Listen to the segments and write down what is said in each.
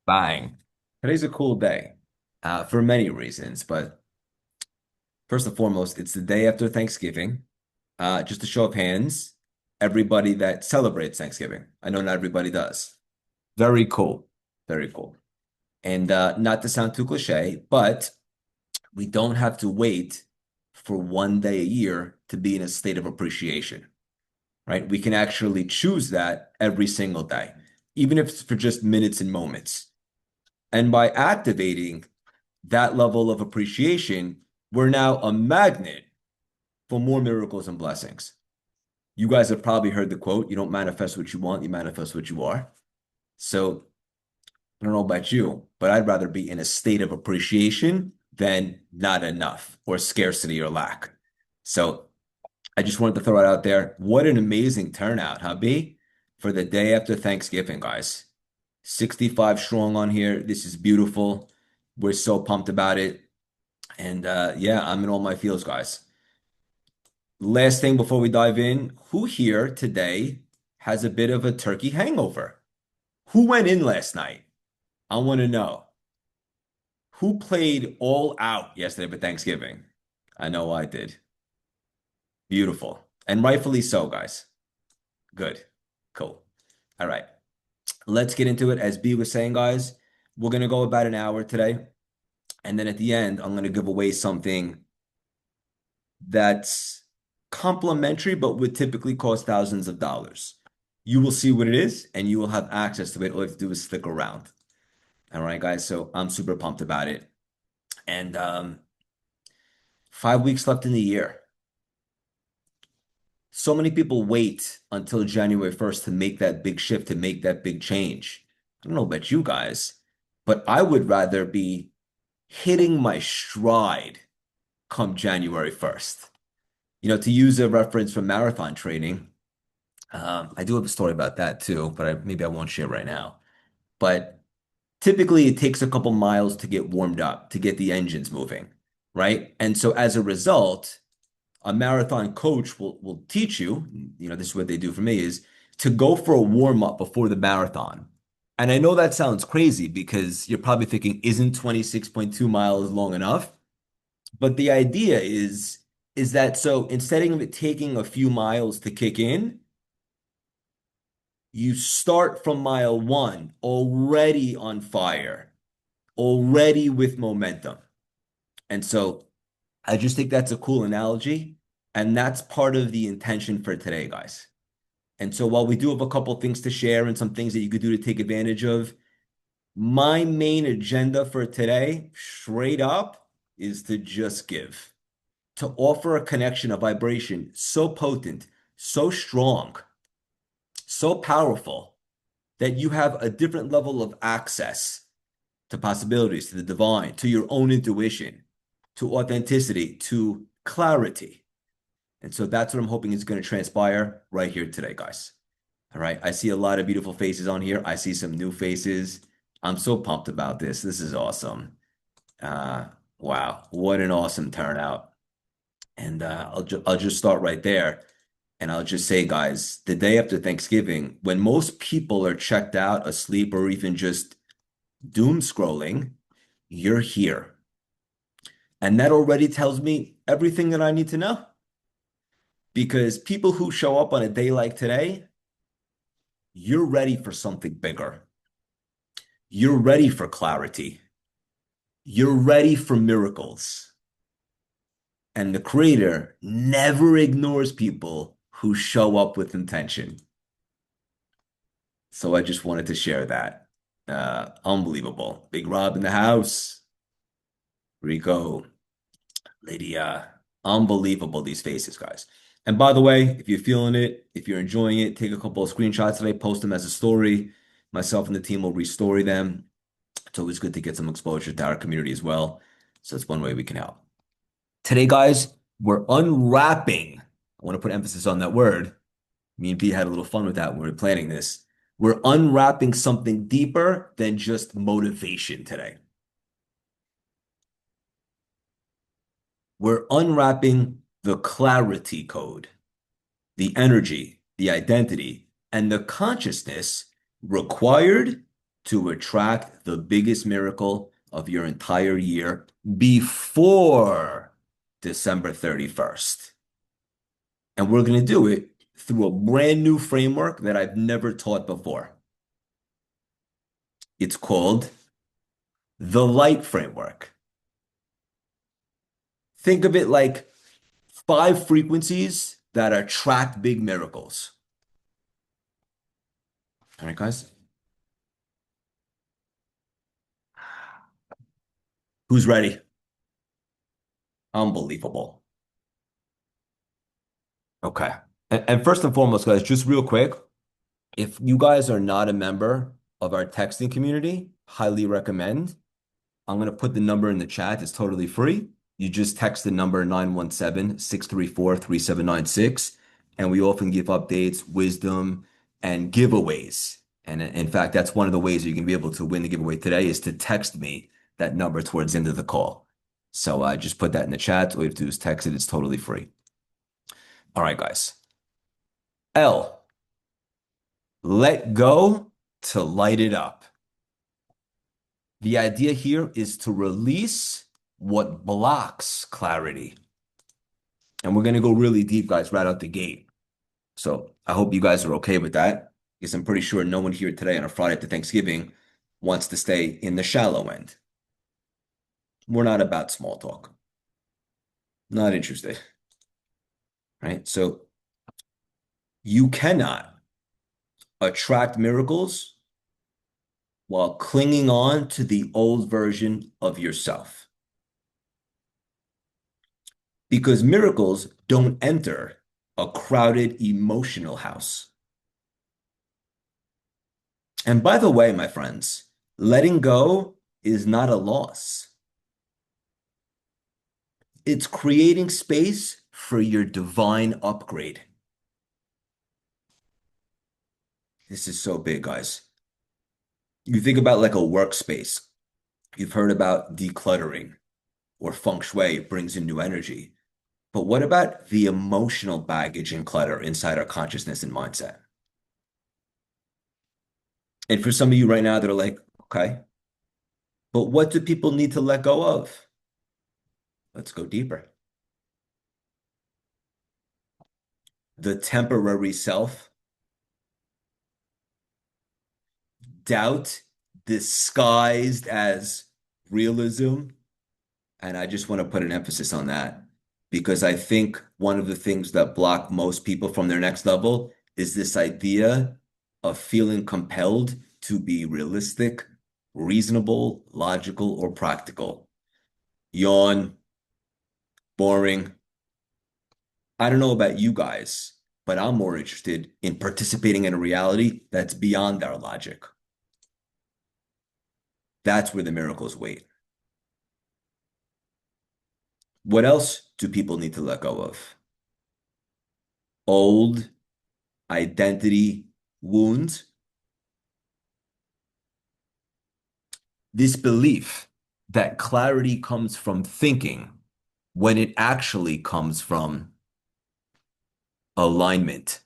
Bang. Today's a cool day for many reasons, but first and foremost, it's the day after Thanksgiving. Just a show of hands, everybody that celebrates Thanksgiving. I know not everybody does. Very cool. Very cool. And not to sound too cliche, but we don't have to wait for one day a year to be in a state of appreciation, right? We can actually choose that every single day, even if it's for just minutes and moments. And by activating that level of appreciation, we're now a magnet for more miracles and blessings. You guys have probably heard the quote, you don't manifest what you want, you manifest what you are. So I don't know about you, but I'd rather be in a state of appreciation than not enough or scarcity or lack. So I just wanted to throw it out there. What an amazing turnout, huh, B? For the day after Thanksgiving, guys. 65 strong on here. This is beautiful. We're so pumped about it. And yeah, I'm in all my feels, guys. Last thing before we dive in, who here today has a bit of a turkey hangover? Who went in last night? I want to know. Who played all out yesterday for Thanksgiving? I know I did. Beautiful. And rightfully so, guys. Good. Cool. All right. Let's get into it. As B was saying, guys, we're going to go about an hour today. And then at the end, I'm going to give away something that's complimentary, but would typically cost thousands of dollars. You will see what it is, and you will have access to it. All you have to do is stick around. All right, guys. So I'm super pumped about it. And 5 weeks left in the year. So many people wait until January 1st to make that big shift, to make that big change. I don't know about you guys, but I would rather be hitting my stride come January 1st. To use a reference from marathon training, I do have a story about that too, but maybe I won't share right now. But typically, it takes a couple miles to get warmed up, to get the engines moving, right? And so as a result, a marathon coach will teach you, this is what they do for me, is to go for a warm up before the marathon. And I know that sounds crazy because you're probably thinking, isn't 26.2 miles long enough? But the idea is that so instead of it taking a few miles to kick in, you start from mile one already on fire, already with momentum. And so I just think that's a cool analogy. And that's part of the intention for today, guys. And so while we do have a couple things to share and some things that you could do to take advantage of, my main agenda for today, straight up, is to just give, to offer a connection, a vibration so potent, so strong, so powerful that you have a different level of access to possibilities, to the divine, to your own intuition, to authenticity, to clarity. And so that's what I'm hoping is going to transpire right here today, guys. All right. I see a lot of beautiful faces on here. I see some new faces. I'm so pumped about this. This is awesome. Uh, wow. What an awesome turnout. And I'll just start right there. And I'll just say, guys, the day after Thanksgiving, when most people are checked out, asleep, or even just doom scrolling, you're here. And that already tells me everything that I need to know. Because people who show up on a day like today, you're ready for something bigger. You're ready for clarity. You're ready for miracles. And the creator never ignores people who show up with intention. So I just wanted to share that. Unbelievable. Big Rob in the house. Rico, Lydia. Unbelievable, these faces, guys. And by the way, if you're feeling it, if you're enjoying it, take a couple of screenshots today, post them as a story. Myself and the team will restory them. It's always good to get some exposure to our community as well. So that's one way we can help. Today, guys, we're unwrapping. I want to put emphasis on that word. Me and Pete had a little fun with that when we were planning this. We're unwrapping something deeper than just motivation today. We're unwrapping the clarity code, the energy, the identity, and the consciousness required to attract the biggest miracle of your entire year before December 31st. And we're going to do it through a brand new framework that I've never taught before. It's called the light framework. Think of it like five frequencies that attract big miracles. All right, guys? Who's ready? Unbelievable. Okay. And first and foremost, guys, just real quick, if you guys are not a member of our texting community, highly recommend. I'm going to put the number in the chat. It's totally free. You just text the number 917-634-3796. And we often give updates, wisdom, and giveaways. And in fact, that's one of the ways you can be able to win the giveaway today is to text me that number towards the end of the call. So I just put that in the chat. All you have to do is text it. It's totally free. All right, guys. L, let go to light it up. The idea here is to release what blocks clarity. And we're going to go really deep, guys, right out the gate. So I hope you guys are okay with that, because I'm pretty sure no one here today on a Friday after Thanksgiving wants to stay in the shallow end. We're not about small talk. Not interested. Right? So you cannot attract miracles while clinging on to the old version of yourself. Because miracles don't enter a crowded emotional house. And by the way, my friends, letting go is not a loss. It's creating space for your divine upgrade. This is so big, guys. You think about like a workspace. You've heard about decluttering or feng shui, it brings in new energy. But what about the emotional baggage and clutter inside our consciousness and mindset? And for some of you right now that are like, okay, but what do people need to let go of? Let's go deeper. The temporary self, doubt disguised as realism. And I just want to put an emphasis on that because I think one of the things that block most people from their next level is this idea of feeling compelled to be realistic, reasonable, logical, or practical. Yawn, boring. I don't know about you guys, but I'm more interested in participating in a reality that's beyond our logic. That's where the miracles wait. What else do people need to let go of? Old identity wounds. This belief that clarity comes from thinking when it actually comes from alignment.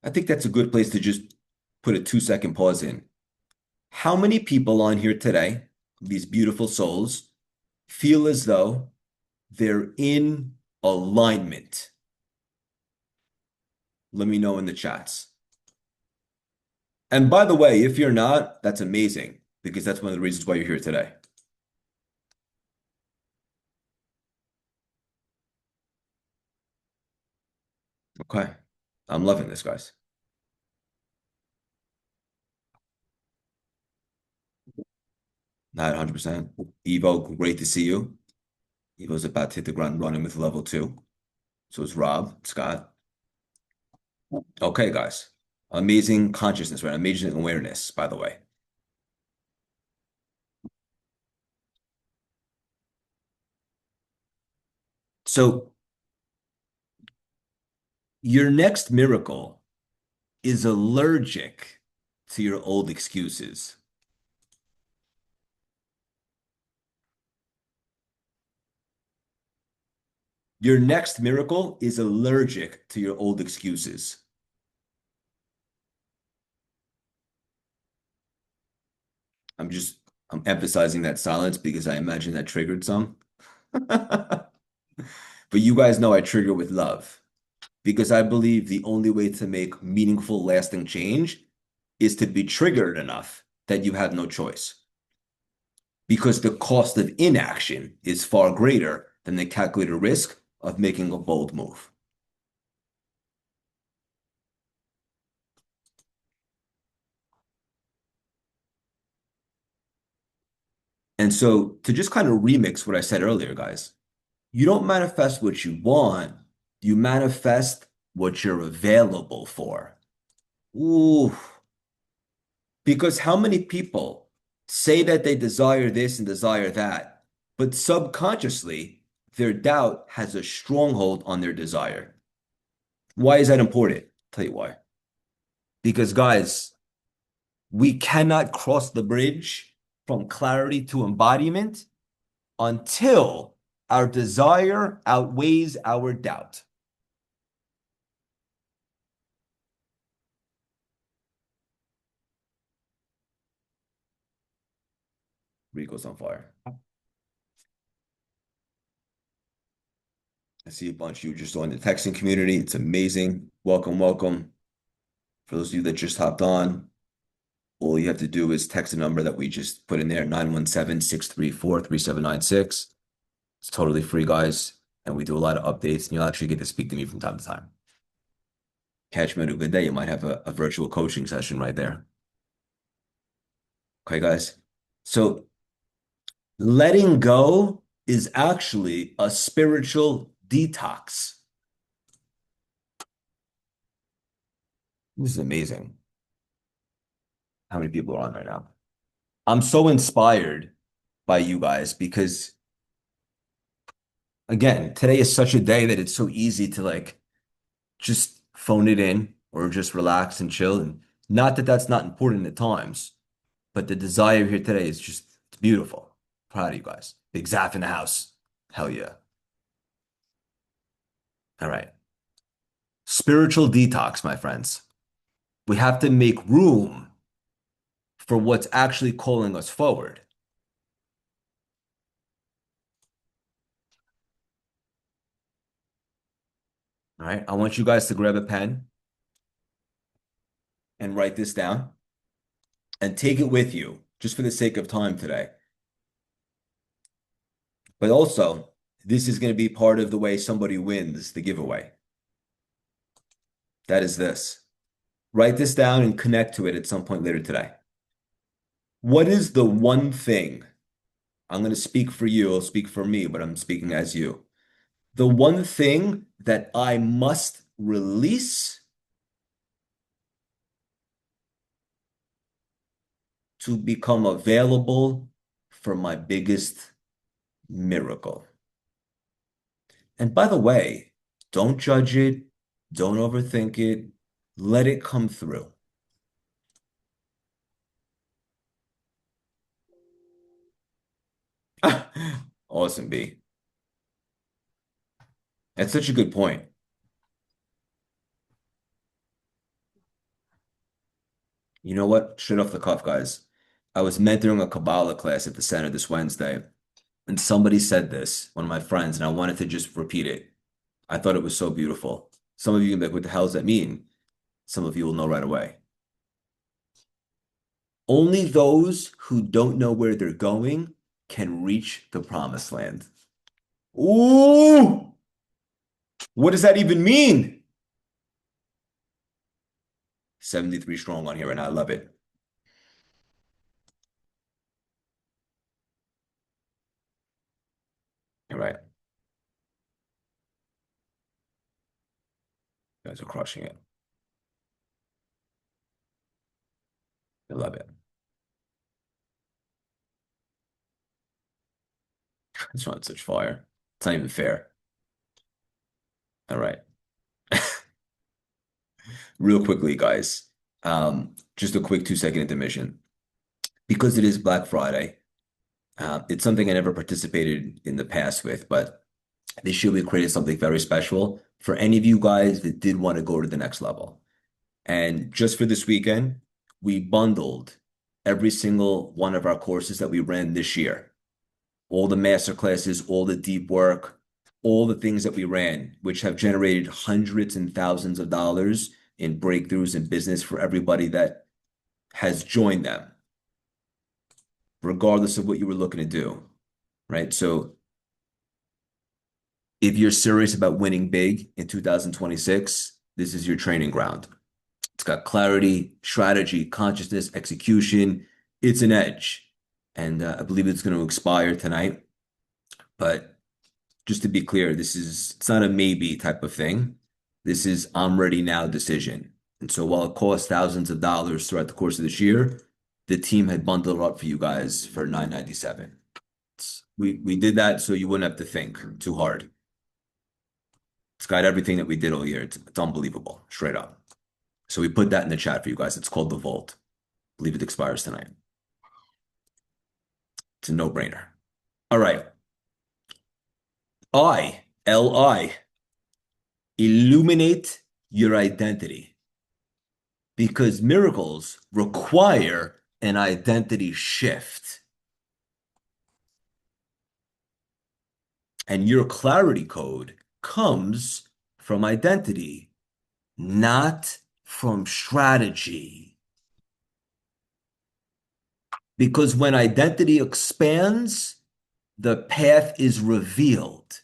I think that's a good place to just put a 2-second pause in. How many people on here today, these beautiful souls, feel as though they're in alignment? Let me know in the chats. And by the way, if you're not, that's amazing because that's one of the reasons why you're here today. Okay. I'm loving this, guys. Not 100%. Evo, great to see you. Evo's about to hit the ground running with level 2. So it's Rob, Scott. Okay, guys. Amazing consciousness, right? Amazing awareness, by the way. So your next miracle is allergic to your old excuses. Your next miracle is allergic to your old excuses. I'm just I'm emphasizing that silence because I imagine that triggered some. But you guys know I trigger with love because I believe the only way to make meaningful, lasting change is to be triggered enough that you have no choice. Because the cost of inaction is far greater than the calculated risk of making a bold move. And so to just kind of remix what I said earlier, guys, you don't manifest what you want, you manifest what you're available for. Ooh, because how many people say that they desire this and desire that, but subconsciously, their doubt has a stronghold on their desire. Why is that important? Tell you why. Because, guys, we cannot cross the bridge from clarity to embodiment until our desire outweighs our doubt. Rico's on fire. I see a bunch of you just joined the texting community. It's amazing. Welcome, welcome. For those of you that just hopped on, all you have to do is text the number that we just put in there, 917-634-3796. It's totally free, guys. And we do a lot of updates, and you'll actually get to speak to me from time to time. Catch me on a good day. You might have a virtual coaching session right there. Okay, guys. So letting go is actually a spiritual detox. This is amazing. How many people are on right now? I'm so inspired by you guys because, again, today is such a day that it's so easy to like just phone it in or just relax and chill. And not that that's not important at times, but the desire here today is just, it's beautiful. Proud of you guys. Big Zaf in the house. Hell yeah. All right. Spiritual detox, my friends. We have to make room for what's actually calling us forward. All right. I want you guys to grab a pen and write this down and take it with you just for the sake of time today. But also, this is going to be part of the way somebody wins the giveaway. That is this. Write this down and connect to it at some point later today. What is the one thing? I'm going to speak for you, I'll speak for me, but I'm speaking as you. The one thing that I must release to become available for my biggest miracle. And by the way, don't judge it, don't overthink it, let it come through. Awesome, B. That's such a good point. You know what? Straight off the cuff, guys. I was mentoring a Kabbalah class at the center this Wednesday, and somebody said this, one of my friends, and I wanted to just repeat it. I thought it was so beautiful. Some of you can be like, what the hell does that mean? Some of you will know right away. Only those who don't know where they're going can reach the promised land. Ooh, what does that even mean? 73 strong on here, and I love it. All right. You guys are crushing it. I love it. It's not such fire. It's not even fair. All right. Real quickly, guys. Just a quick 2-second intermission. Because it is Black Friday, it's something I never participated in the past with, but this year we created something very special for any of you guys that did want to go to the next level. And just for this weekend, we bundled every single one of our courses that we ran this year, all the master classes, all the deep work, all the things that we ran, which have generated hundreds and thousands of dollars in breakthroughs in business for everybody that has joined them, regardless of what you were looking to do, right? So if you're serious about winning big in 2026, this is your training ground. It's got clarity, strategy, consciousness, execution. It's an edge. And I believe it's going to expire tonight. But just to be clear, it's not a maybe type of thing. This is I'm ready now decision. And so while it cost thousands of dollars throughout the course of this year, the team had bundled it up for you guys for $997. We did that so you wouldn't have to think too hard. It's got everything that we did all year. It's unbelievable, straight up. So we put that in the chat for you guys. It's called the Vault. I believe it expires tonight. It's a no-brainer. All right. L-I, illuminate your identity because miracles require an identity shift. And your clarity code comes from identity, not from strategy. Because when identity expands, the path is revealed.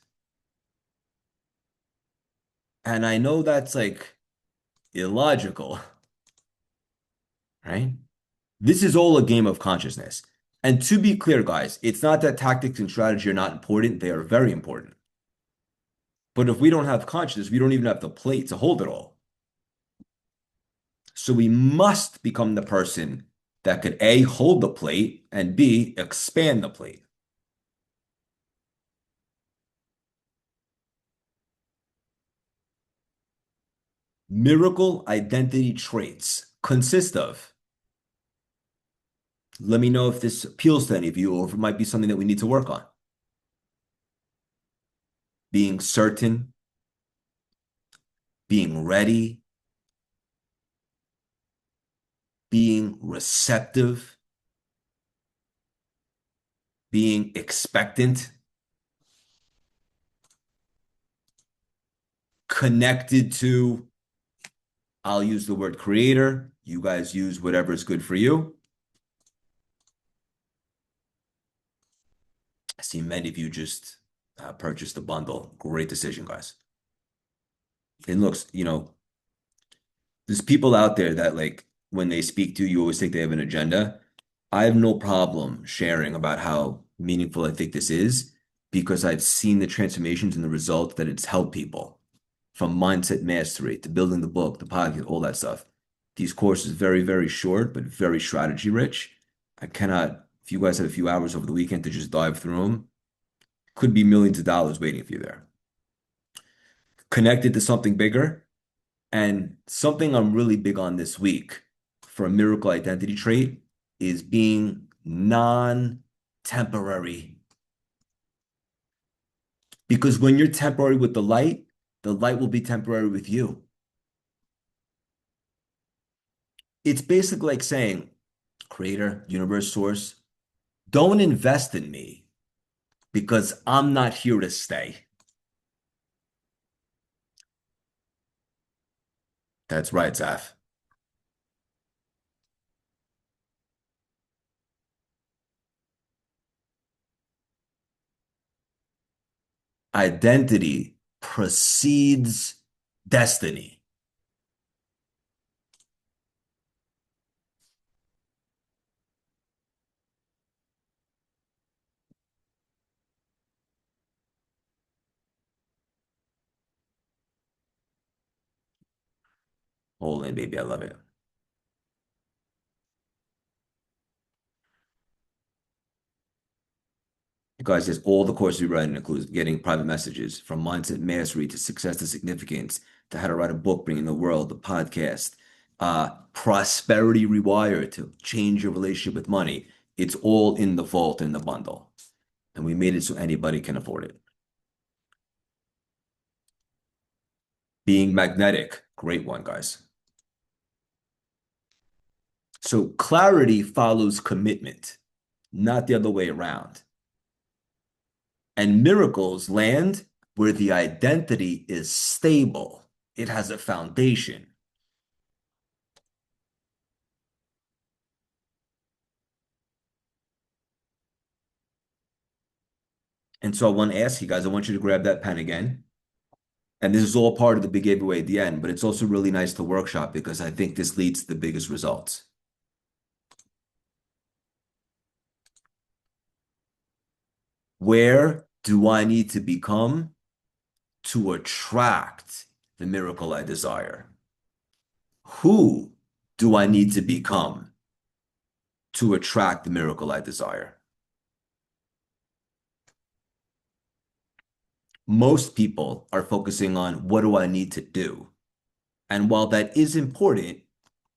And I know that's like illogical, right? This is all a game of consciousness. And to be clear, guys, it's not that tactics and strategy are not important. They are very important. But if we don't have consciousness, we don't even have the plate to hold it all. So we must become the person that could A, hold the plate, and B, expand the plate. Miracle identity traits consist of, let me know if this appeals to any of you or if it might be something that we need to work on. Being certain, being ready, being receptive, being expectant, connected to, I'll use the word creator. You guys use whatever is good for you. I see many of you just purchased a bundle. Great decision, guys. And looks, there's people out there that like when they speak to you, you always think they have an agenda. I have no problem sharing about how meaningful I think this is because I've seen the transformations and the results that it's helped people from mindset mastery to building the book, the podcast, all that stuff. These courses very, very short, but very strategy rich. I cannot, if you guys have a few hours over the weekend to just dive through them, could be millions of dollars waiting for you there. Connected to something bigger and something I'm really big on this week for a miracle identity trait is being non-temporary. Because when you're temporary with the light will be temporary with you. It's basically like saying, creator, universe, source, don't invest in me because I'm not here to stay. That's right, Zaf. Identity precedes destiny. Hold in, baby. I love it. Guys, there's all the courses we run includes getting private messages from mindset mastery to success to significance to how to write a book, bringing the world, the podcast, prosperity rewired to change your relationship with money. It's all in the vault in the bundle. And we made it so anybody can afford it. Being magnetic, great one, guys. So clarity follows commitment, not the other way around. And miracles land where the identity is stable. It has a foundation. And so I want to ask you guys, I want you to grab that pen again. And this is all part of the big giveaway at the end, but it's also really nice to workshop because I think this leads to the biggest results. Where do I need to become to attract the miracle I desire? Who do I need to become to attract the miracle I desire? Most people are focusing on what do I need to do? And while that is important,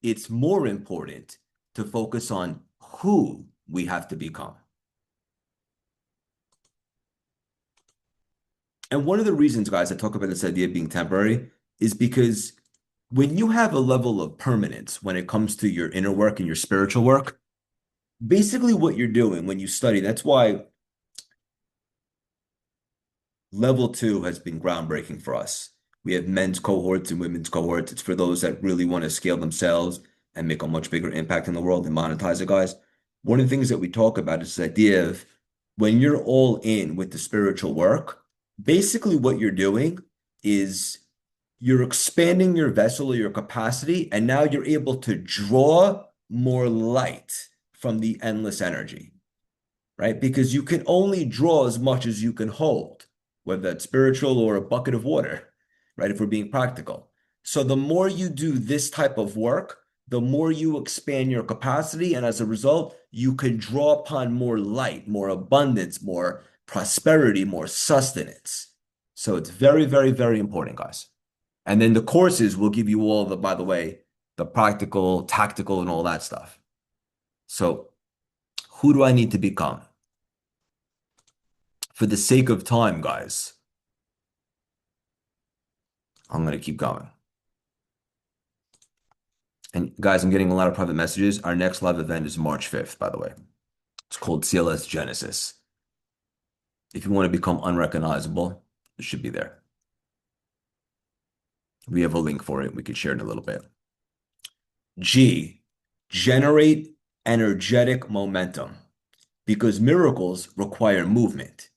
it's more important to focus on who we have to become. And one of the reasons, guys, I talk about this idea of being temporary is because when you have a level of permanence when it comes to your inner work and your spiritual work, basically what you're doing when you study, that's why level two has been groundbreaking for us. We have men's cohorts and women's cohorts. It's for those that really want to scale themselves and make a much bigger impact in the world and monetize it, guys. One of the things that we talk about is this idea of when you're all in with the spiritual work, basically what you're doing is you're expanding your vessel or your capacity, and now you're able to draw more light from the endless energy, right? Because you can only draw as much as you can hold, whether that's spiritual or a bucket of water, right? If we're being practical. So the more you do this type of work, the more you expand your capacity. And as a result, you can draw upon more light, more abundance, more prosperity, more sustenance. So it's very, very, very important, guys. And then the courses will give you all the, by the way, the practical, tactical, and all that stuff. So who do I need to become? For the sake of time, guys, I'm going to keep going. And guys, I'm getting a lot of private messages. Our next live event is March 5th, by the way. It's called CLS Genesis. If you want to become unrecognizable, it should be there. We have a link for it. We could share it in a little bit. G, generate energetic momentum because miracles require movement.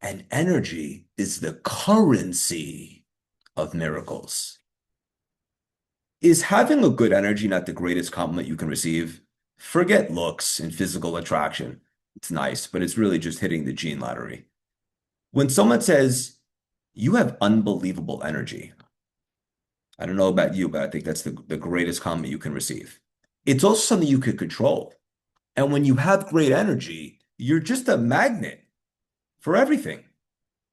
And energy is the currency of miracles. Is having a good energy not the greatest compliment you can receive? Forget looks and physical attraction. It's nice, but it's really just hitting the gene lottery. When someone says, you have unbelievable energy, I don't know about you, but I think that's the greatest compliment you can receive. It's also something you could control. And when you have great energy, you're just a magnet for everything,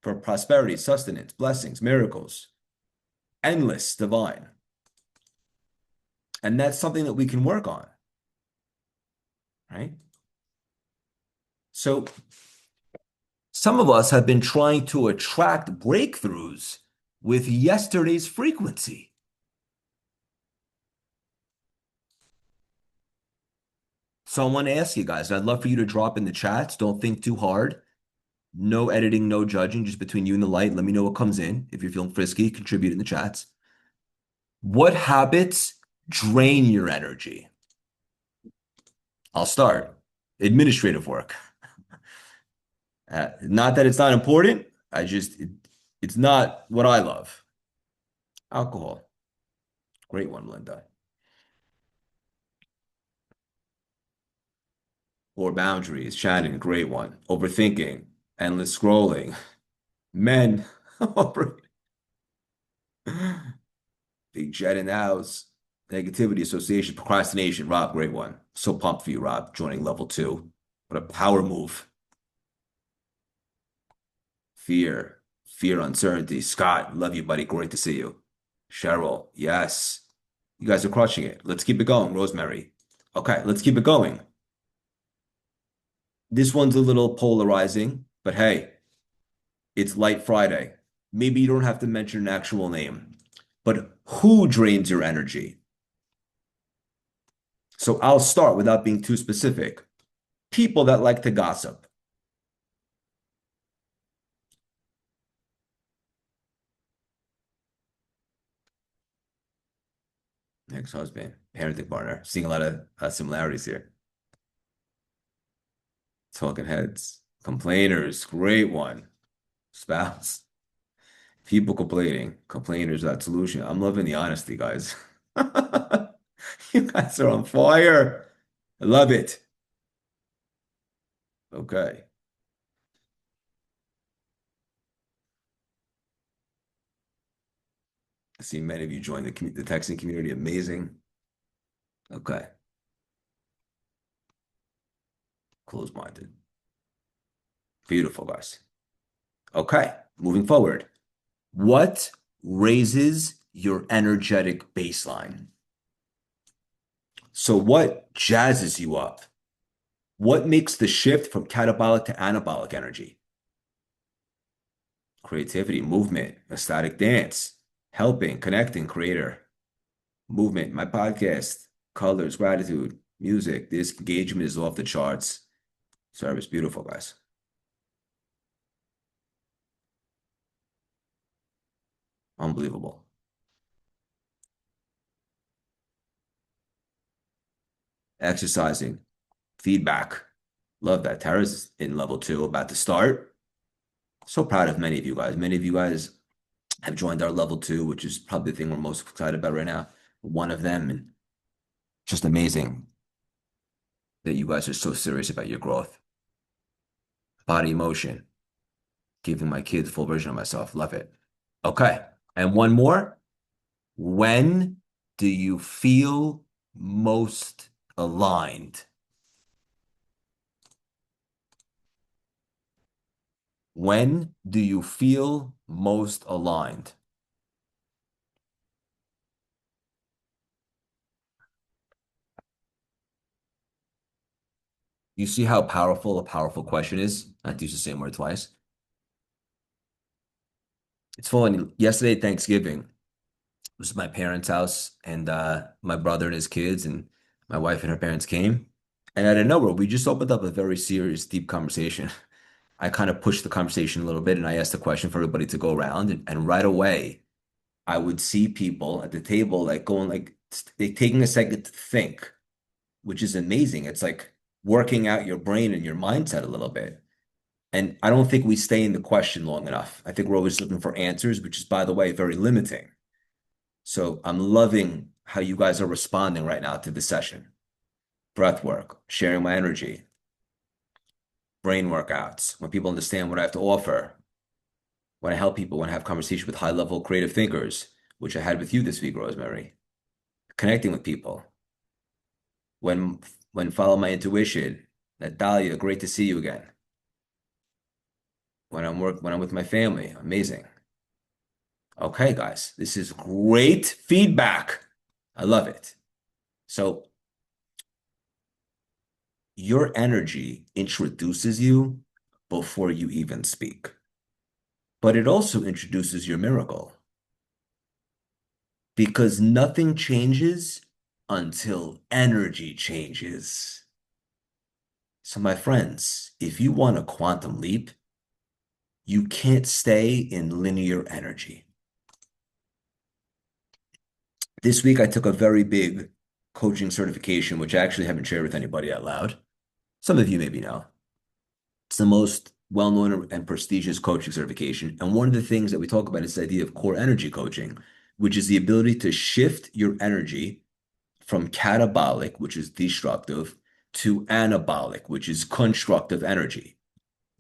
for prosperity, sustenance, blessings, miracles, endless, divine. And that's something that we can work on, right? So some of us have been trying to attract breakthroughs with yesterday's frequency. So I want to ask you guys, I'd love for you to drop in the chats. Don't think too hard. No editing, no judging, just between you and the light. Let me know what comes in. If you're feeling frisky, contribute in the chats. What habits drain your energy? I'll start. Administrative work. Not that it's not important. It's not what I love. Alcohol. Great one, Linda. Or boundaries. Shannon, great one. Overthinking. Endless scrolling. Men. Big jet in the house. Negativity, association, procrastination. Rob, great one. So pumped for you, Rob, joining level two. What a power move. Fear, uncertainty. Scott, love you, buddy. Great to see you. Cheryl, yes. You guys are crushing it. Let's keep it going. Rosemary. Okay, let's keep it going. This one's a little polarizing, but hey, it's Light Friday. Maybe you don't have to mention an actual name, but who drains your energy? So I'll start without being too specific. People that like to gossip. Ex-husband, parenting partner. Seeing a lot of similarities here. Talking heads. Complainers. Great one. Spouse. People complaining. Complainers, that solution. I'm loving the honesty, guys. You guys are on fire. I love it. Okay. I see many of you join the texting community. Amazing. Okay. Close-minded. Beautiful, guys. Okay. Moving forward. What raises your energetic baseline? So, what jazzes you up? What makes the shift from catabolic to anabolic energy? Creativity, movement, ecstatic dance, helping, connecting, creator, movement, my podcast, colors, gratitude, music. This engagement is off the charts. Service, beautiful, guys. Unbelievable. Exercising, feedback. Love that. Tara's in level two, about to start. So proud of many of you guys. Many of you guys have joined our level two, which is probably the thing we're most excited about right now. One of them, and just amazing that you guys are so serious about your growth. Body motion, giving my kids full version of myself. Love it. Okay. And one more. When do you feel most aligned? When do you feel most aligned? You see how powerful a powerful question is? Not to use the same word twice. It's funny. Yesterday, Thanksgiving, was my parents' house, and my brother and his kids, and my wife and her parents came. And out of nowhere, we just opened up a very serious, deep conversation. I kind of pushed the conversation a little bit, and I asked a question for everybody to go around, and right away, I would see people at the table like going like they taking a second to think, which is amazing. It's like working out your brain and your mindset a little bit. And I don't think we stay in the question long enough. I think we're always looking for answers, which is, by the way, very limiting. So I'm loving how you guys are responding right now to the session. Breath work, sharing my energy, brain workouts, when people understand what I have to offer, when I help people, when I have conversation with high level creative thinkers, which I had with you this week, Rosemary, connecting with people, when follow my intuition. Natalia, great to see you again. When I'm with my family, amazing. Okay, guys, this is great feedback. I love it. So your energy introduces you before you even speak, but it also introduces your miracle because nothing changes until energy changes. So, my friends, if you want a quantum leap, you can't stay in linear energy. This week, I took a very big coaching certification, which I actually haven't shared with anybody out loud. Some of you maybe know. It's the most well-known and prestigious coaching certification. And one of the things that we talk about is the idea of core energy coaching, which is the ability to shift your energy from catabolic, which is destructive, to anabolic, which is constructive energy.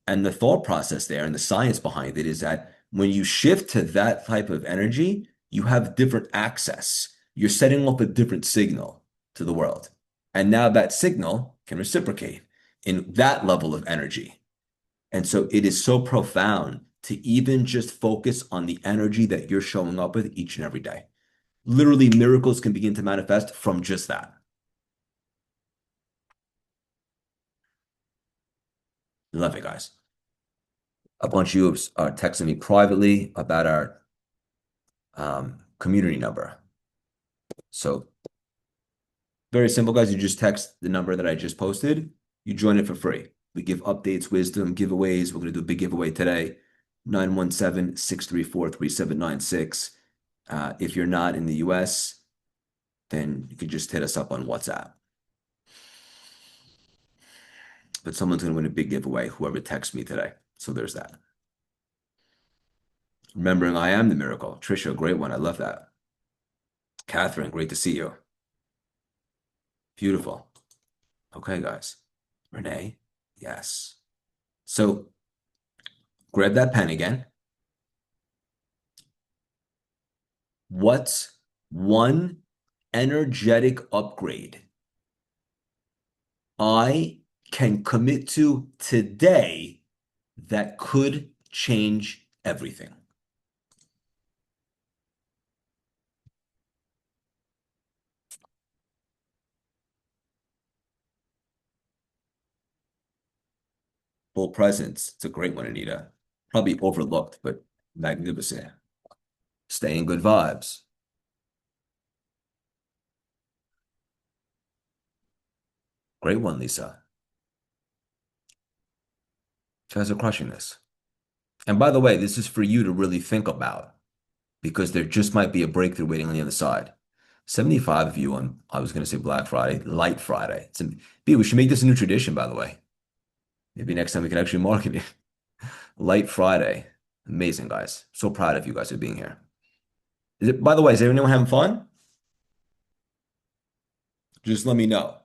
And the thought process there and the science behind it is that when you shift to that type of energy, you have different access. You're setting off a different signal to the world. And now that signal can reciprocate in that level of energy. And so it is so profound to even just focus on the energy that you're showing up with each and every day. Literally, miracles can begin to manifest from just that. Love it, guys. A bunch of you are texting me privately about our community number. So Very simple, guys. You just text the number that I just posted. You join it for free. We give updates, wisdom, giveaways. We're going to do a big giveaway today. 917-634-3796. If you're not in the US, then you can just hit us up on WhatsApp. But someone's going to win a big giveaway, whoever texts me today. So there's that. Remembering I am the miracle. Trisha, great one. I love that. Catherine, great to see you. Beautiful. Okay, guys. Renee, yes. So grab that pen again. What's one energetic upgrade I can commit to today that could change everything? Full presence. It's a great one, Anita. Probably overlooked, but magnificent. Stay in good vibes. Great one, Lisa. You guys are crushing this. And by the way, this is for you to really think about because there just might be a breakthrough waiting on the other side. 75 of you on, I was going to say Black Friday, Light Friday. B, we should make this a new tradition, by the way. Maybe next time we can actually market it. Light Friday. Amazing, guys. So proud of you guys for being here. By the way, is anyone having fun? Just let me know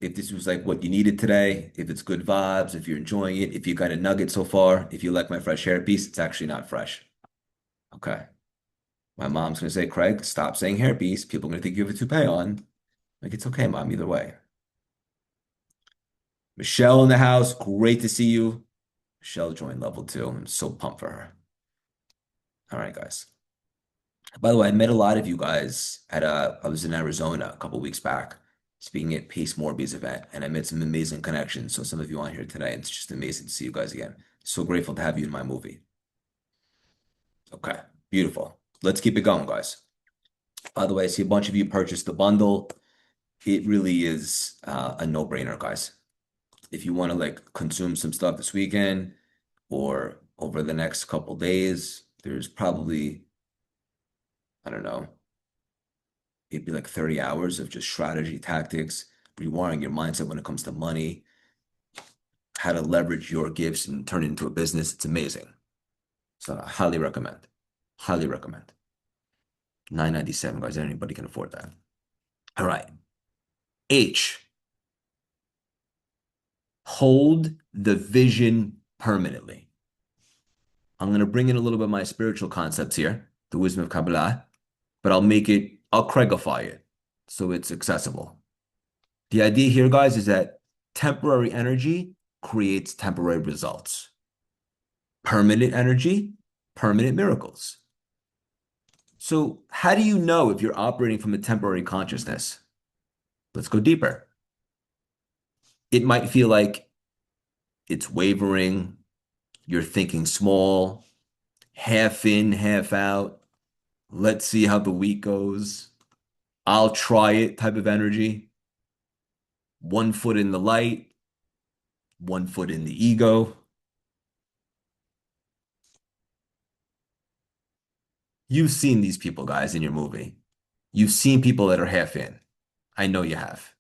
if this was like what you needed today, if it's good vibes, if you're enjoying it, if you got a nugget so far, if you like my fresh hairpiece, it's actually not fresh. Okay. My mom's gonna say, Craig, stop saying hairpiece. People are gonna think you have a toupee on. Like, it's okay, mom, either way. Michelle in the house, great to see you. Michelle joined level two. I'm so pumped for her. All right, guys. By the way, I met a lot of you guys I was in Arizona a couple weeks back, speaking at Pace Morby's event, and I made some amazing connections. So some of you on here today, it's just amazing to see you guys again. So grateful to have you in my movie. Okay, beautiful. Let's keep it going, guys. By the way, I see a bunch of you purchased the bundle. It really is a no-brainer, guys. If you want to like consume some stuff this weekend or over the next couple days, there's probably, I don't know, it'd be like 30 hours of just strategy tactics, rewiring your mindset when it comes to money, how to leverage your gifts and turn it into a business. It's amazing. So I highly recommend. Highly recommend. 997, guys. Anybody can afford that. All right. H. Hold the vision permanently. I'm going to bring in a little bit of my spiritual concepts here, the wisdom of Kabbalah, but I'll Craigify it so it's accessible. The idea here, guys, is that temporary energy creates temporary results. Permanent energy, permanent miracles. So, how do you know if you're operating from a temporary consciousness? Let's go deeper. It might feel like it's wavering, you're thinking small, half in, half out. Let's see how the week goes. I'll try it type of energy. 1 foot in the light, 1 foot in the ego. You've seen these people, guys, in your movie. You've seen people that are half in. I know you have.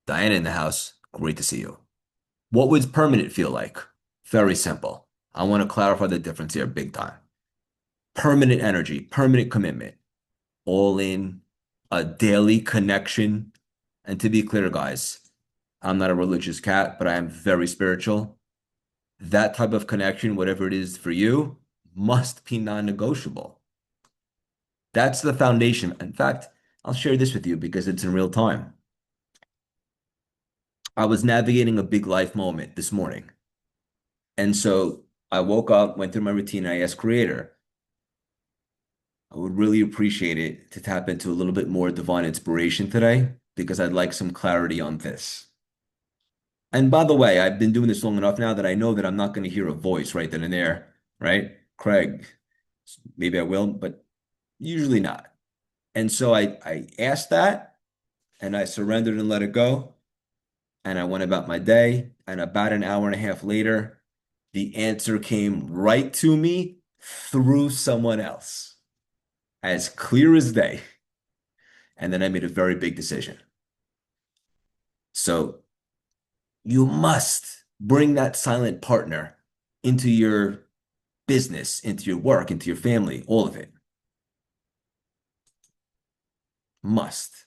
Diana in the house, great to see you. What would permanent feel like? Very simple. I want to clarify the difference here big time. Permanent energy, permanent commitment, all in, a daily connection. And to be clear, guys, I'm not a religious cat, but I am very spiritual. That type of connection, whatever it is for you, must be non-negotiable. That's the foundation. In fact, I'll share this with you because it's in real time. I was navigating a big life moment this morning. And so I woke up, went through my routine, and I asked Creator, I would really appreciate it to tap into a little bit more divine inspiration today because I'd like some clarity on this. And by the way, I've been doing this long enough now that I know that I'm not going to hear a voice right then and there, right? Craig, maybe I will, but usually not. And so I asked that and I surrendered and let it go. And I went about my day. And about an hour and a half later, the answer came right to me through someone else, as clear as day. And then I made a very big decision. So you must bring that silent partner into your business, into your work, into your family, all of it. Must.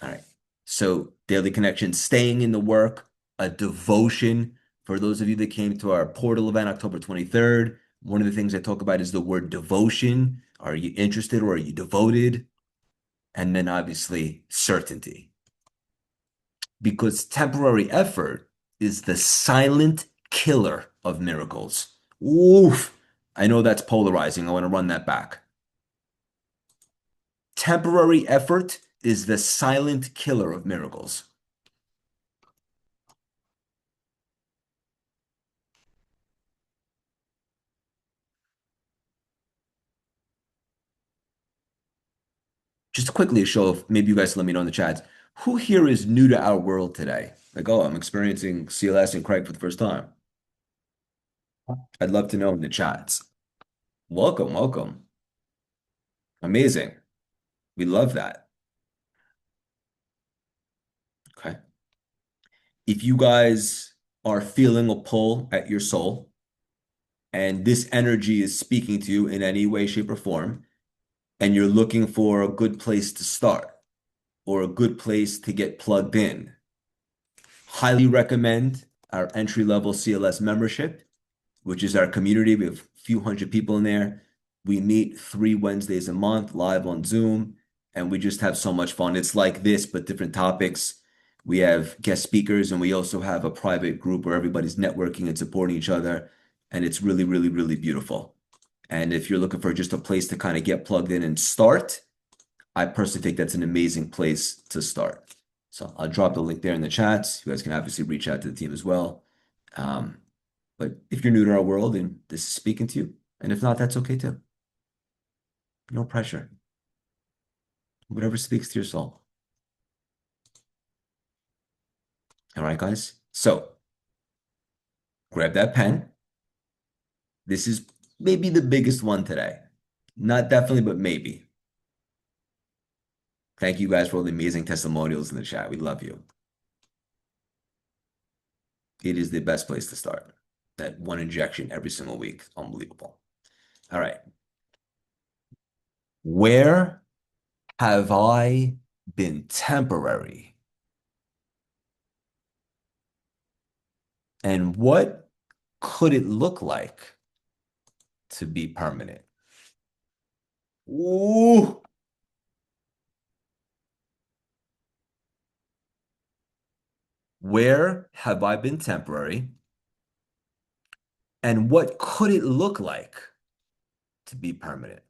All right. So daily connection, staying in the work, a devotion. For those of you that came to our portal event October 23rd, one of the things I talk about is the word devotion. Are you interested or are you devoted? And then obviously certainty. Because temporary effort is the silent killer of miracles. Oof. I know that's polarizing. I want to run that back. Temporary effort is the silent killer of miracles. Just quickly, a show of maybe you guys let me know in the chats. Who here is new to our world today? Like, oh, I'm experiencing CLS and Craig for the first time. I'd love to know in the chats. Welcome, welcome. Amazing. We love that. Okay. If you guys are feeling a pull at your soul and this energy is speaking to you in any way, shape, or form, and you're looking for a good place to start or a good place to get plugged in, highly recommend our entry level CLS membership, which is our community. We have a few hundred people in there. We meet 3 Wednesdays a month live on Zoom, and we just have so much fun. It's like this, but different topics. We have guest speakers, and we also have a private group where everybody's networking and supporting each other. And it's really, really, really beautiful. And if you're looking for just a place to kind of get plugged in and start, I personally think that's an amazing place to start. So I'll drop the link there in the chats. You guys can obviously reach out to the team as well. Um, but if you're new to our world and this is speaking to you, and if not, that's okay too. No pressure. Whatever speaks to your soul. All right, guys. So grab that pen. This is maybe the biggest one today. Not definitely, but maybe. Thank you guys for all the amazing testimonials in the chat. We love you. It is the best place to start. That one injection every single week. Unbelievable. All right. Where have I been temporary? And what could it look like to be permanent? Ooh. Where have I been temporary? And what could it look like to be permanent?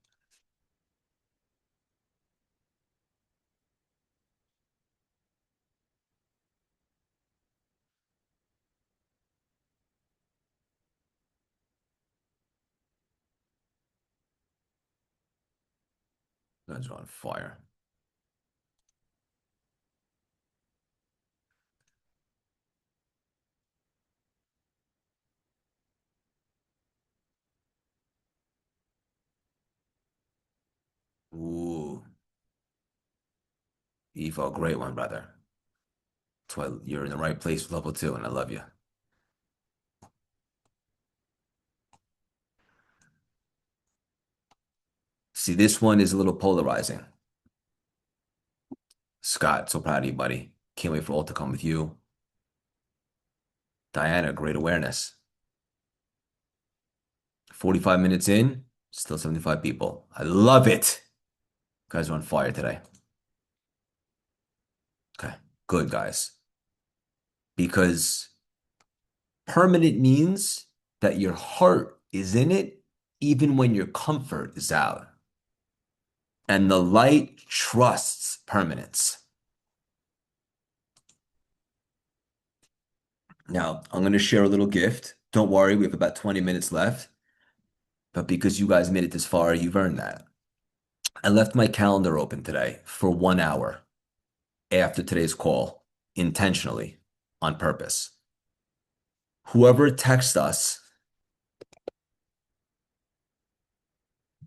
Guns are on fire. Ooh. Evo, great one, brother. That's why you're in the right place with level 2, and I love you. See, this one is a little polarizing. Scott, so proud of you, buddy. Can't wait for all to come with you. Diana, great awareness. 45 minutes in, still 75 people. I love it. You guys are on fire today. Okay, good, guys. Because permanent means that your heart is in it even when your comfort is out. And the light trusts permanence. Now, I'm going to share a little gift. Don't worry, we have about 20 minutes left, but because you guys made it this far, you've earned that. I left my calendar open today for 1 hour after today's call, intentionally, on purpose. Whoever texts us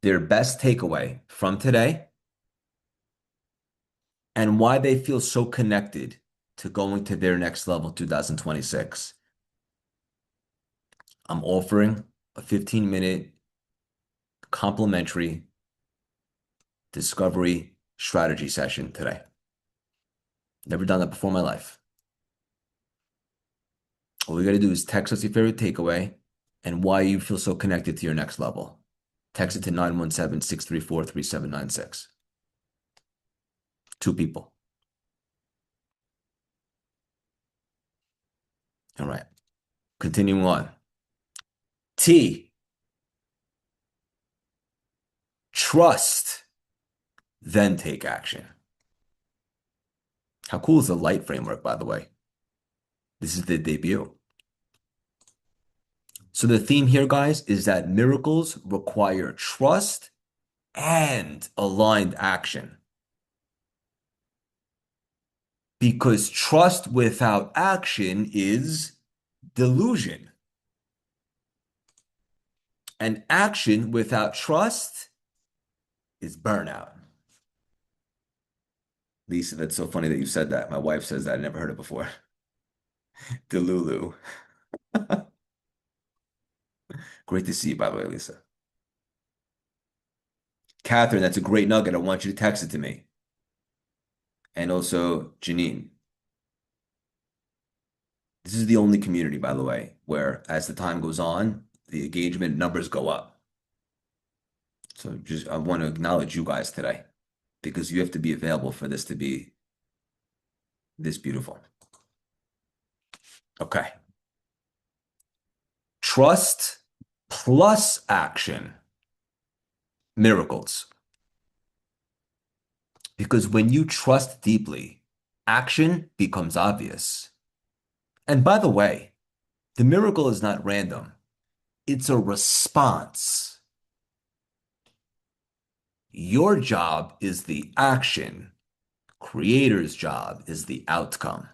their best takeaway from today and why they feel so connected to going to their next level 2026, I'm offering a 15-minute complimentary discovery strategy session today. Never done that before in my life. All you got to do is text us your favorite takeaway and why you feel so connected to your next level. Text it to 917-634-3796. Two people. All right. Continuing on. T, trust, then take action. How cool is the light framework, by the way? This is the debut. So the theme here, guys, is that miracles require trust and aligned action. Because trust without action is delusion. And action without trust is burnout. Lisa, that's so funny that you said that. My wife says that. I never heard it before. Delulu. Great to see you, by the way, Lisa. Catherine, that's a great nugget. I want you to text it to me. And also, Janine. This is the only community, by the way, where as the time goes on, the engagement numbers go up. So just I want to acknowledge you guys today because you have to be available for this to be this beautiful. Okay. Trust plus action. Miracles. Because when you trust deeply, action becomes obvious. And by the way, the miracle is not random. It's a response. Your job is the action. Creator's job is the outcome.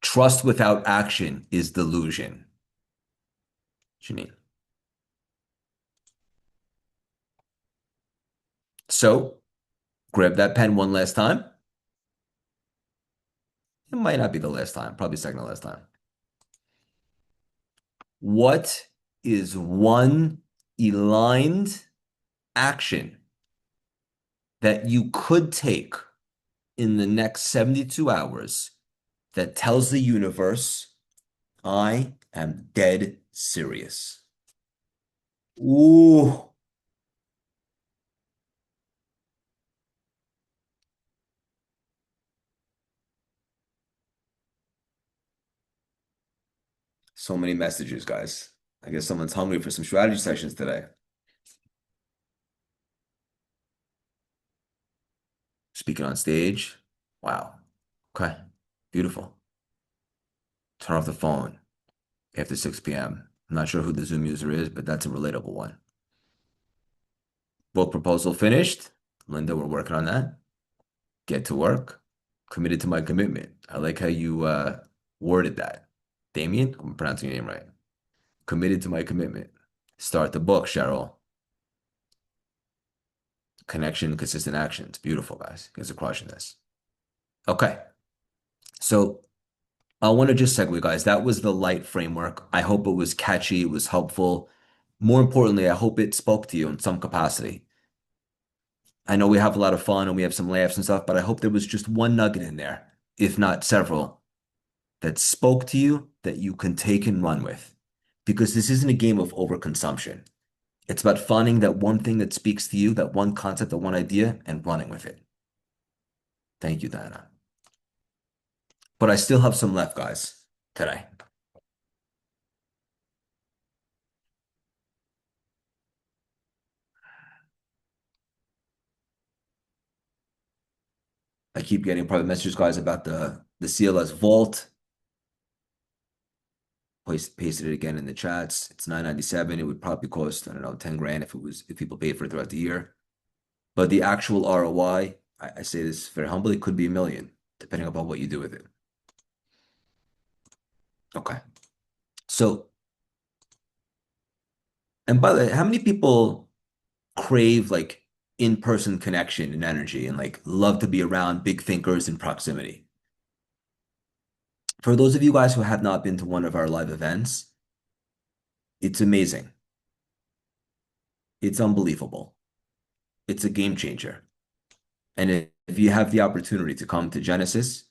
Trust without action is delusion. Janine. So grab that pen one last time. It might not be the last time, probably second to last time. What is one aligned action that you could take in the next 72 hours that tells the universe, I am dead serious? Ooh. So many messages, guys. I guess someone's hungry for some strategy sessions today. Speaking on stage. Wow. Okay. Beautiful. Turn off the phone after 6 p.m. I'm not sure who the Zoom user is, but that's a relatable one. Book proposal finished. Linda, we're working on that. Get to work. Committed to my commitment. I like how you worded that. Damien, I'm pronouncing your name right. Committed to my commitment. Start the book, Cheryl. Connection, consistent actions. Beautiful, guys. You guys are crushing this. Okay. So I want to just segue, guys. That was the light framework. I hope it was catchy. It was helpful. More importantly, I hope it spoke to you in some capacity. I know we have a lot of fun and we have some laughs and stuff, but I hope there was just one nugget in there, if not several, that spoke to you that you can take and run with. Because this isn't a game of overconsumption. It's about finding that one thing that speaks to you, that one concept, that one idea, and running with it. Thank you, Diana. But I still have some left, guys, today. I keep getting private messages, guys, about the The CLS Vault, pasted it again in the chats. It's 997. It would probably cost, I don't know, 10 grand if people paid for it throughout the year. But the actual ROI, I say this very humbly, could be a million, depending upon what you do with it. Okay. So, and by the way, how many people crave like in-person connection and energy and like love to be around big thinkers in proximity? For those of you guys who have not been to one of our live events, it's amazing. It's unbelievable. It's a game changer. And if you have the opportunity to come to Genesis,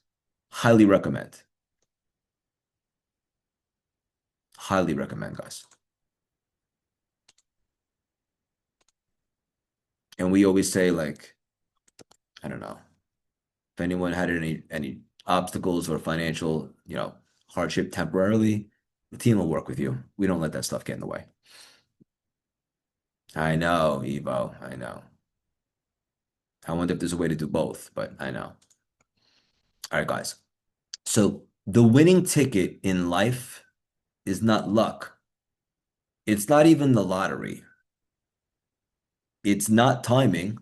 highly recommend. Highly recommend, guys. And we always say, like, I don't know, if anyone had any obstacles or financial, hardship temporarily, the team will work with you. We don't let that stuff get in the way. I know, Evo. I know. I wonder if there's a way to do both, but I know. All right, guys. So the winning ticket in life is not luck. It's not even the lottery. It's not timing,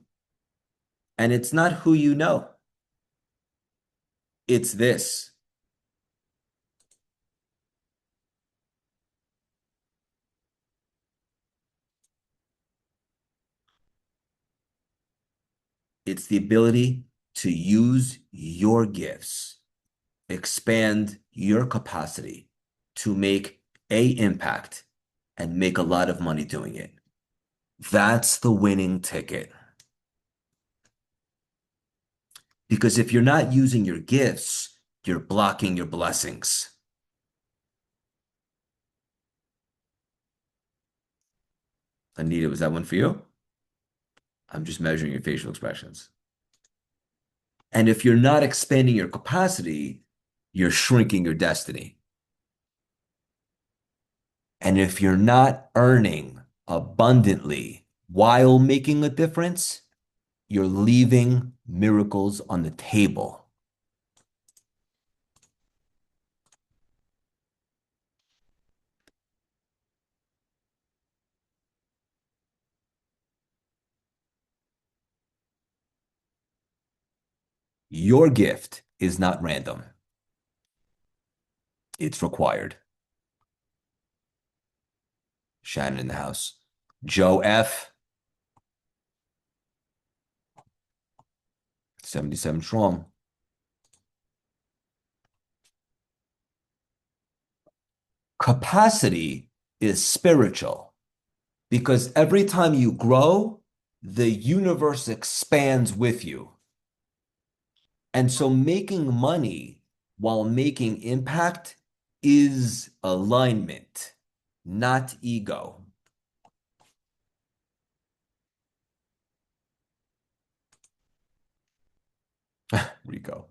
and it's not who you know. It's this. It's the ability to use your gifts, expand your capacity to make a impact and make a lot of money doing it. That's the winning ticket. Because if you're not using your gifts, you're blocking your blessings. Anita, was that one for you? I'm just measuring your facial expressions. And if you're not expanding your capacity, you're shrinking your destiny. And if you're not earning abundantly while making a difference, you're leaving miracles on the table. Your gift is not random. It's required. Shannon in the house. Joe F. 77 strong. Capacity is spiritual because every time you grow, the universe expands with you. And so making money while making impact is alignment, not ego. Rico.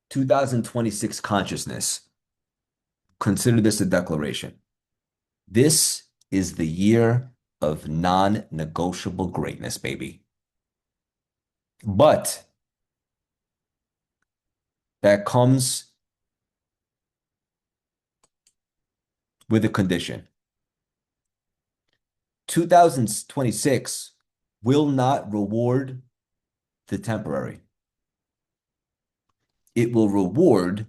2026 consciousness. Consider this a declaration. This is the year of non-negotiable greatness, baby. But that comes with a condition. 2026 will not reward the temporary. It will reward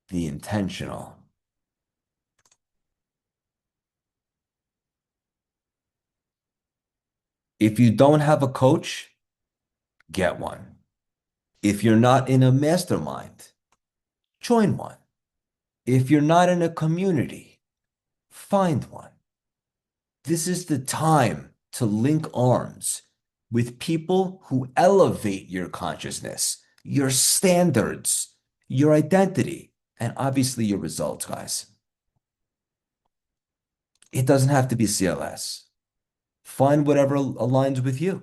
the intentional. If you don't have a coach, get one. If you're not in a mastermind, join one. If you're not in a community, find one. This is the time to link arms with people who elevate your consciousness, your standards, your identity, and obviously your results, guys. It doesn't have to be CLS. Find whatever aligns with you.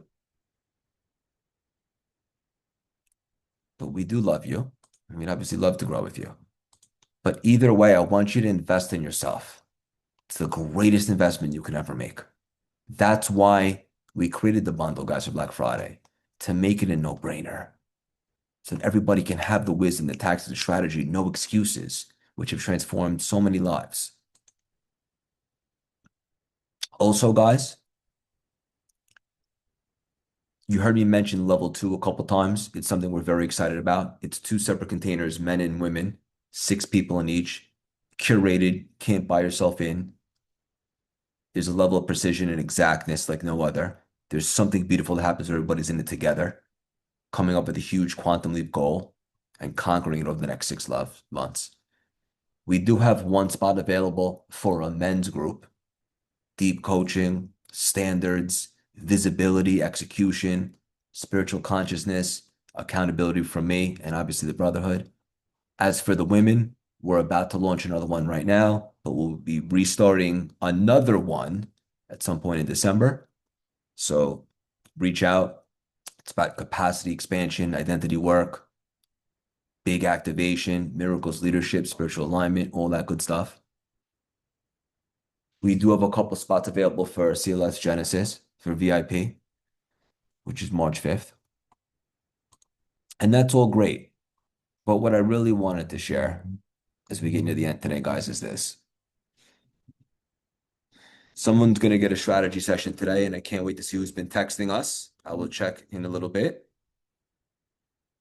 But we do love you. I mean, obviously, love to grow with you. But either way, I want you to invest in yourself. It's the greatest investment you can ever make. That's why we created the bundle, guys, for Black Friday, to make it a no-brainer. So that everybody can have the wisdom, the tactics, the strategy, no excuses, which have transformed so many lives. Also, guys, you heard me mention level two a couple times. It's something we're very excited about. It's two separate containers, men and women, 6 people in each, curated, can't buy yourself in. There's a level of precision and exactness like no other. There's something beautiful that happens when everybody's in it together, coming up with a huge quantum leap goal and conquering it over the next 6 months. We do have one spot available for a men's group, deep coaching, standards, visibility, execution, spiritual consciousness, accountability from me, and obviously the brotherhood. As for the women, we're about to launch another one right now, but we'll be restarting another one at some point in December. So reach out. It's about capacity expansion, identity work, big activation, miracles, leadership, spiritual alignment, all that good stuff. We do have a couple spots available for CLS Genesis for VIP, which is March 5th. And that's all great. But what I really wanted to share as we get into the end today, guys, is this. Someone's going to get a strategy session today, and I can't wait to see who's been texting us. I will check in a little bit.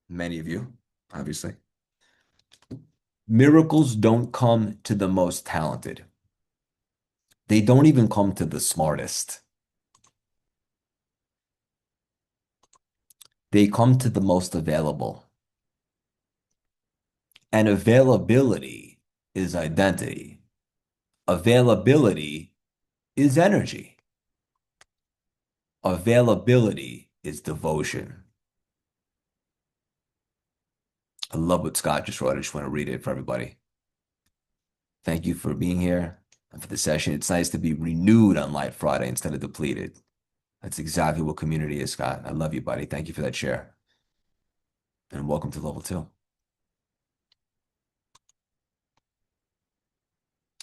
Many of you, obviously. Miracles don't come to the most talented. They don't even come to the smartest. They come to the most available. And availability is identity. Availability is energy. Availability is devotion. I love what Scott just wrote. I just want to read it for everybody. Thank you for being here and for the session. It's nice to be renewed on Light Friday instead of depleted. That's exactly what community is, Scott. I love you, buddy. Thank you for that share. And welcome to level 2.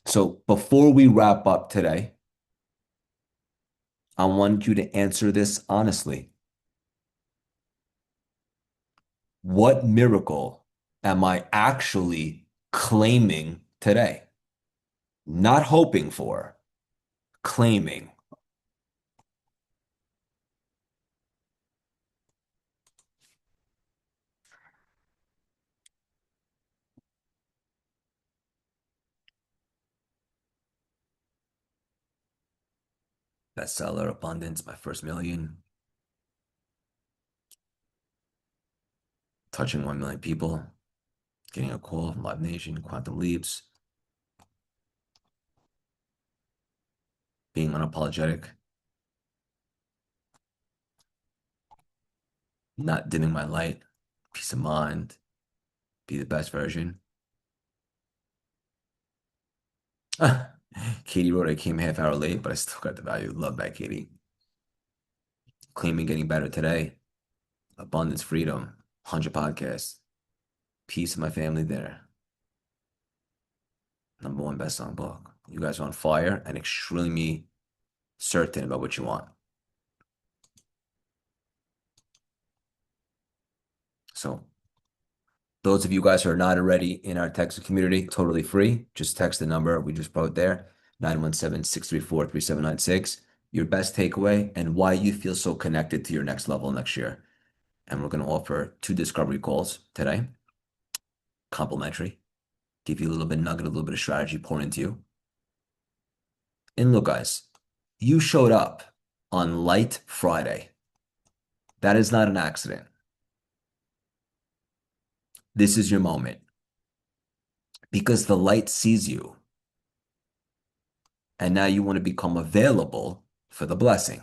So before we wrap up today, I want you to answer this honestly. What miracle am I actually claiming today? Not hoping for, claiming. Bestseller, abundance, my first million, touching 1 million people, getting a call from Live Nation, quantum leaps, being unapologetic, not dimming my light, peace of mind, be the best version. Katie wrote, I came half hour late, but I still got the value. Love that, Katie. Claiming getting better today, abundance, freedom, 100 podcasts, peace of my family there. #1 best-selling book. You guys are on fire and extremely certain about what you want. So those of you guys who are not already in our text community, totally free. Just text the number we just wrote there, 917-634-3796. Your best takeaway and why you feel so connected to your next level next year. And we're going to offer 2 discovery calls today, complimentary. Give you a little bit of nugget, a little bit of strategy, pour into you. And look, guys, you showed up on Light Friday. That is not an accident. This is your moment because the light sees you. And now you want to become available for the blessing.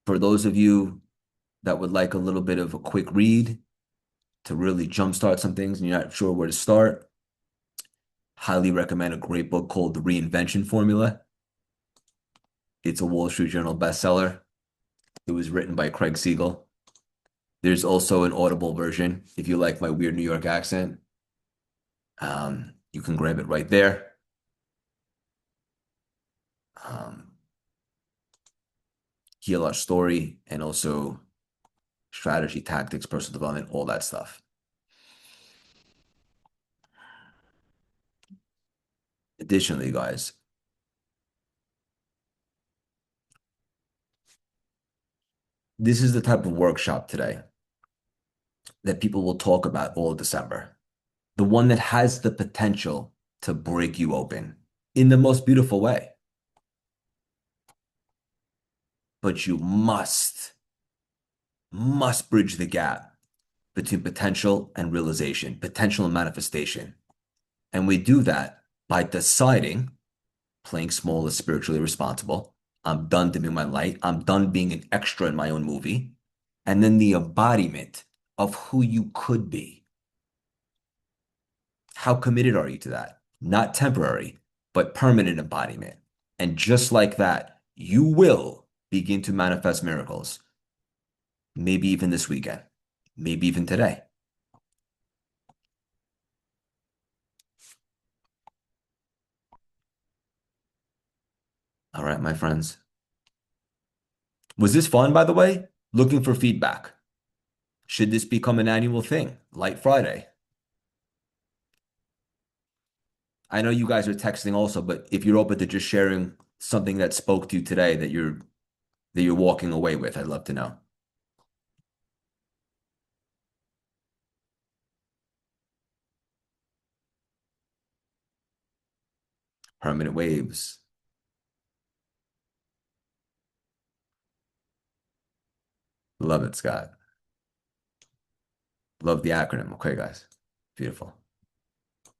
For those of you that would like a little bit of a quick read to really jumpstart some things and you're not sure where to start, Highly recommend a great book called The Reinvention Formula. It's a Wall Street Journal bestseller. It was written by Craig Siegel. There's also an Audible version if you like my weird New York accent. You can grab it right there. Um, Heal Our Story and also strategy, tactics, personal development, all that stuff. Additionally, guys, this is the type of workshop today that people will talk about all December. The one that has the potential to break you open in the most beautiful way. But you must bridge the gap between potential and realization, potential and manifestation. And we do that by deciding playing small is spiritually responsible. I'm done dimming my light. I'm done being an extra in my own movie. And then the embodiment of who you could be. How committed are you to that? Not temporary, but permanent embodiment. And just like that, you will begin to manifest miracles. Maybe even this weekend, maybe even today. All right, my friends. Was this fun, by the way? Looking for feedback. Should this become an annual thing? Light Friday. I know you guys are texting also, but if you're open to just sharing something that spoke to you today that you're walking away with, I'd love to know. Permanent waves. Love it, Scott. Love the acronym. Okay, guys. Beautiful.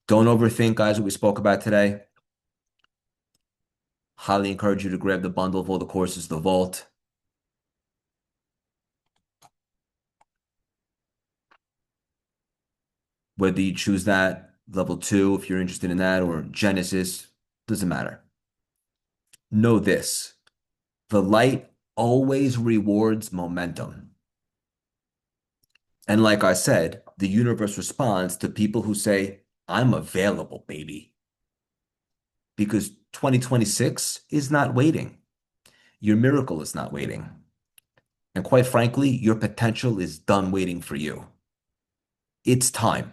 Don't overthink, guys, what we spoke about today. Highly encourage you to grab the bundle of all the courses, the vault. Whether you choose that level two, if you're interested in that, or Genesis, doesn't matter. Know this, the light always rewards momentum. And like I said, the universe responds to people who say, I'm available, baby. Because 2026 is not waiting. Your miracle is not waiting. And quite frankly, your potential is done waiting for you. It's time.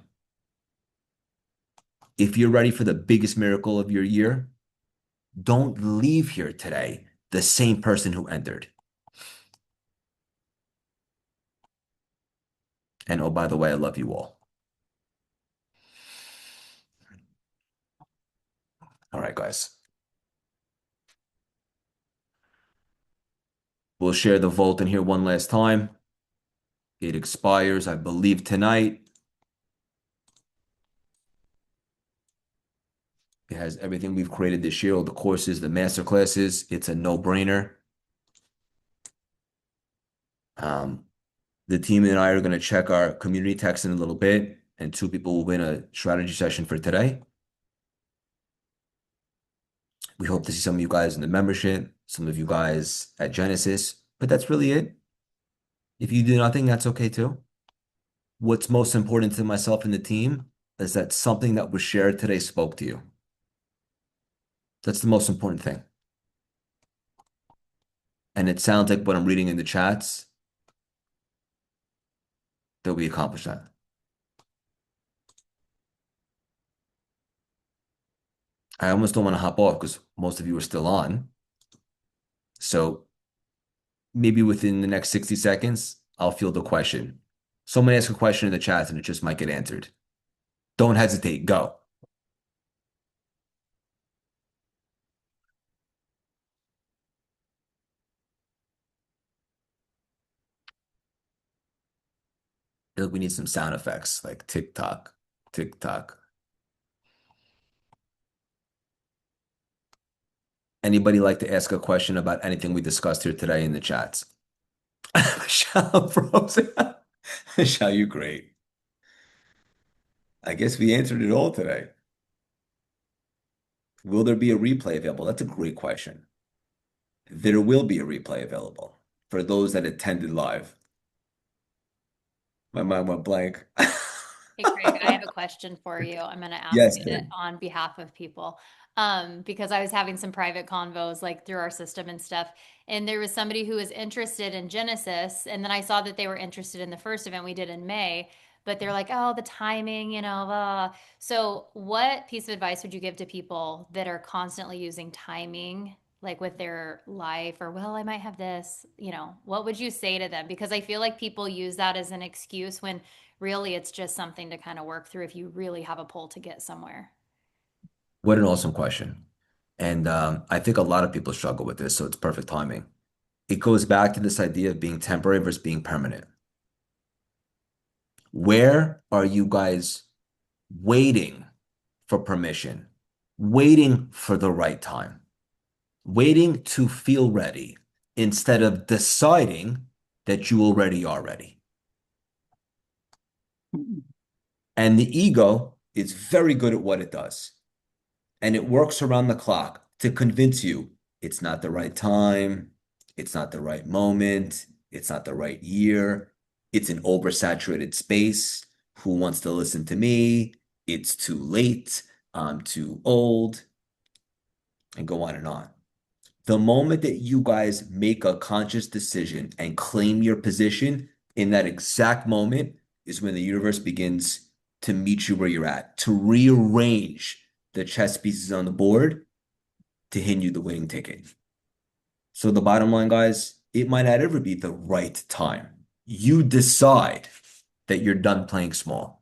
If you're ready for the biggest miracle of your year, don't leave here today the same person who entered. And oh, by the way, I love you all. All right, guys. We'll share the vault in here one last time. It expires, I believe, tonight. It has everything we've created this year, all the courses, the master classes. It's a no-brainer. Um, the team and I are going to check our community text in a little bit, and two people will win a strategy session for today. We hope to see some of you guys in the membership, some of you guys at Genesis, but that's really it. If you do nothing, that's okay too. What's most important to myself and the team is that something that was shared today spoke to you. That's the most important thing. And it sounds like what I'm reading in the chats that we accomplished that. I almost don't want to hop off because most of you are still on. So maybe within the next 60 seconds, I'll field a question. Someone ask a question in the chat and it just might get answered. Don't hesitate. Go. I feel like we need some sound effects like tick tock, tick tock. Anybody like to ask a question about anything we discussed here today in the chats? Michelle frozen. Michelle, you great. I guess we answered it all today. Will there be a replay available? That's a great question. There will be a replay available for those that attended live. My mind went blank. Hey Craig, I have a question for you. I'm going to ask Yes, it man. on behalf of people. Because I was having some private convos like through our system and stuff, and there was somebody who was interested in Genesis, and then I saw that they were interested in the first event we did in May, but they're like, oh, the timing, So, what piece of advice would you give to people that are constantly using timing, like with their life, or well, I might have this, what would you say to them? Because I feel like people use that as an excuse when really it's just something to kind of work through if you really have a pull to get somewhere. What an awesome question. And I think a lot of people struggle with this, so it's perfect timing. It goes back to this idea of being temporary versus being permanent. Where are you guys waiting for permission, waiting for the right time, waiting to feel ready instead of deciding that you already are ready? And the ego is very good at what it does. And it works around the clock to convince you it's not the right time, it's not the right moment, it's not the right year, it's an oversaturated space. Who wants to listen to me? It's too late, I'm too old, and go on and on. The moment that you guys make a conscious decision and claim your position, in that exact moment is when the universe begins to meet you where you're at, to rearrange the chess pieces on the board to hand you the winning ticket. So the bottom line, guys, it might not ever be the right time. You decide that you're done playing small.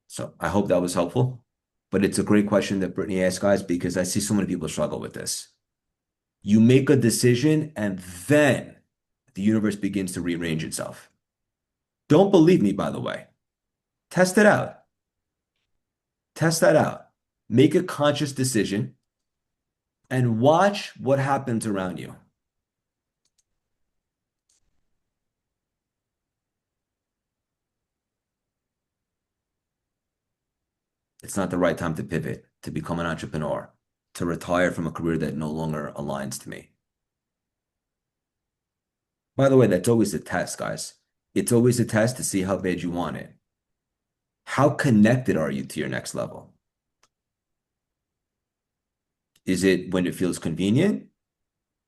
So I hope that was helpful. But it's a great question that Brittany asked, guys, because I see so many people struggle with this. You make a decision and then the universe begins to rearrange itself. Don't believe me, by the way. Test it out. Test that out. Make a conscious decision and watch what happens around you. It's not the right time to pivot, to become an entrepreneur, to retire from a career that no longer aligns to me. By the way, that's always a test, guys. It's always a test to see how bad you want it. How connected are you to your next level? Is it when it feels convenient,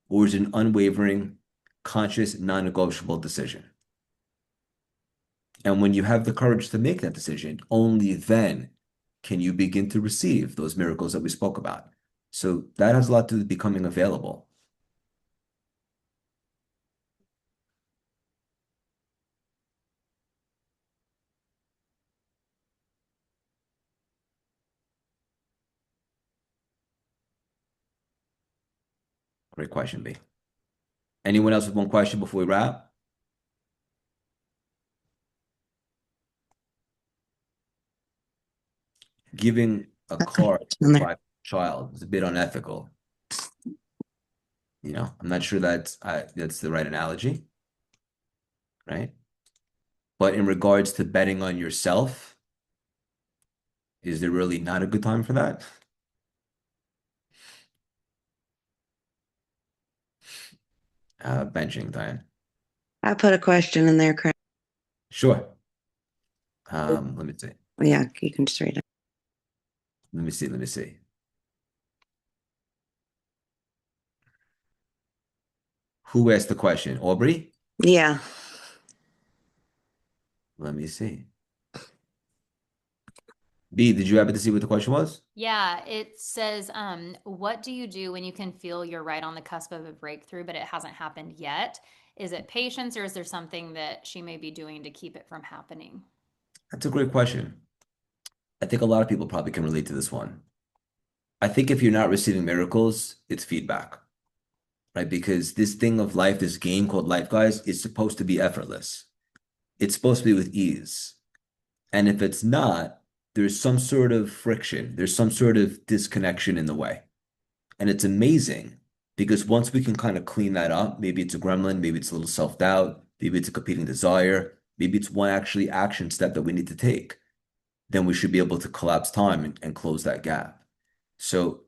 or is it an unwavering, conscious, non-negotiable decision? And when you have the courage to make that decision, only then can you begin to receive those miracles that we spoke about. So that has a lot to do with becoming available. Great question, B. Anyone else with one question before we wrap? Giving a car to a In there. 5-child is a bit unethical. I'm not sure that's the right analogy, right? But in regards to betting on yourself, is there really not a good time for that? Benching, Diane. I put a question in there, Craig. Sure. Let me see. Yeah, you can just read it. Let me see. Let me see. Who asked the question? Aubrey? Yeah. Let me see. B, did you happen to see what the question was? Yeah, it says, what do you do when you can feel you're right on the cusp of a breakthrough, but it hasn't happened yet? Is it patience or is there something that she may be doing to keep it from happening? That's a great question. I think a lot of people probably can relate to this one. I think if you're not receiving miracles, it's feedback, right? Because this thing of life, this game called life, guys, is supposed to be effortless. It's supposed to be with ease. And if it's not, there's some sort of friction, there's some sort of disconnection in the way. And it's amazing because once we can kind of clean that up, maybe it's a gremlin, maybe it's a little self-doubt, maybe it's a competing desire, maybe it's one actually action step that we need to take, then we should be able to collapse time and close that gap. So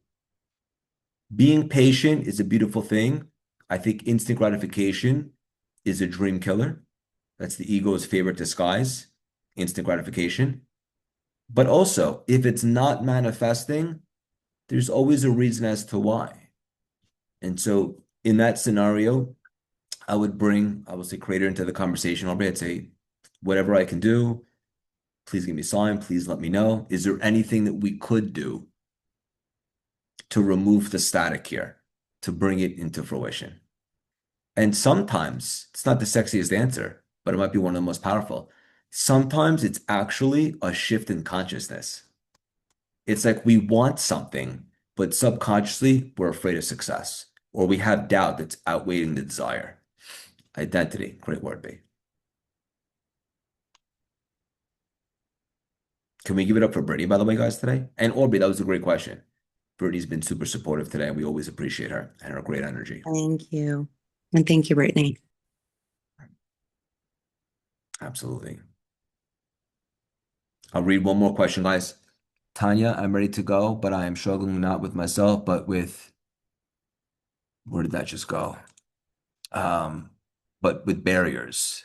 being patient is a beautiful thing. I think instant gratification is a dream killer. That's the ego's favorite disguise, instant gratification. But also, if it's not manifesting, there's always a reason as to why. And so in that scenario, I would say creator into the conversation already. I'd say, whatever I can do, please give me a sign. Please let me know. Is there anything that we could do to remove the static here, to bring it into fruition? And sometimes it's not the sexiest answer, but it might be one of the most powerful. Sometimes it's actually a shift in consciousness. It's like we want something, but subconsciously we're afraid of success, or we have doubt that's outweighing the desire. Identity, great word, B. Can we give it up for Brittany, by the way, guys, today? And Orby, that was a great question. Brittany's been super supportive today. We always appreciate her and her great energy. Thank you. And thank you, Brittany. Absolutely. I'll read one more question, guys. Tanya, I'm ready to go, but I am struggling not with myself, but with, where did that just go? But with barriers.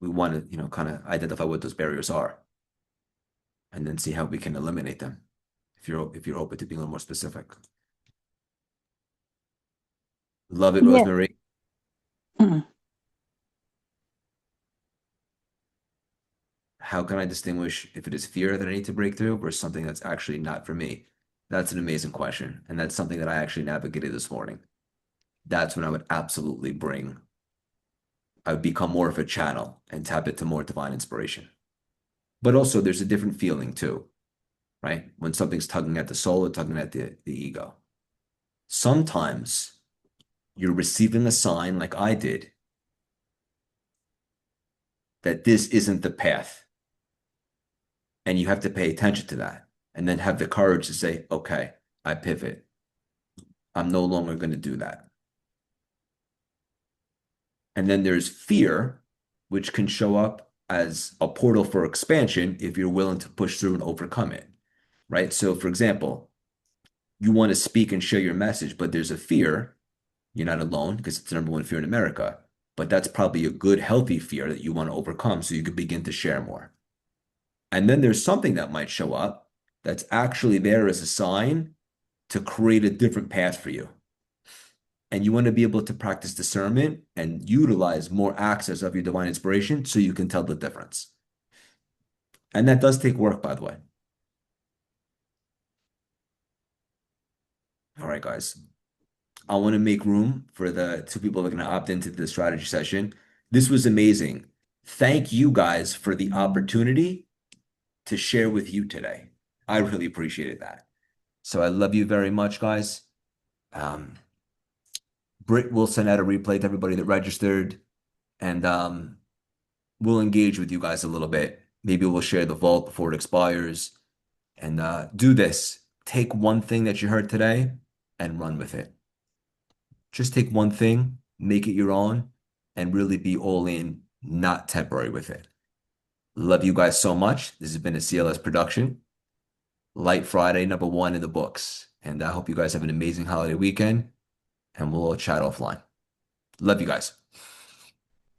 We want to, kind of identify what those barriers are and then see how we can eliminate them if you're open to being a little more specific. Love it, Yeah. Rosemary. Mm. How can I distinguish if it is fear that I need to break through versus something that's actually not for me? That's an amazing question. And that's something that I actually navigated this morning. That's when I would become more of a channel and tap into more divine inspiration. But also there's a different feeling too, right? When something's tugging at the soul or tugging at the ego. Sometimes you're receiving a sign like I did that this isn't the path. And you have to pay attention to that and then have the courage to say, okay, I pivot. I'm no longer going to do that. And then there's fear, which can show up as a portal for expansion if you're willing to push through and overcome it, right? So, for example, you want to speak and share your message, but there's a fear. You're not alone because it's the number one fear in America, but that's probably a good, healthy fear that you want to overcome so you can begin to share more. And then there's something that might show up that's actually there as a sign to create a different path for you. And you want to be able to practice discernment and utilize more access of your divine inspiration so you can tell the difference. And that does take work, by the way. All right, guys. I want to make room for the two people that are going to opt into the strategy session. This was amazing. Thank you guys for the opportunity to share with you today. I really appreciated that. So I love you very much, guys. Britt will send out a replay to everybody that registered, and we'll engage with you guys a little bit. Maybe we'll share the vault before it expires. And do this. Take one thing that you heard today and run with it. Just take one thing, make it your own, and really be all in, not temporary with it. Love you guys so much. This has been a CLS production. Light Friday, #1 in the books. And I hope you guys have an amazing holiday weekend, and we'll chat offline. Love you guys.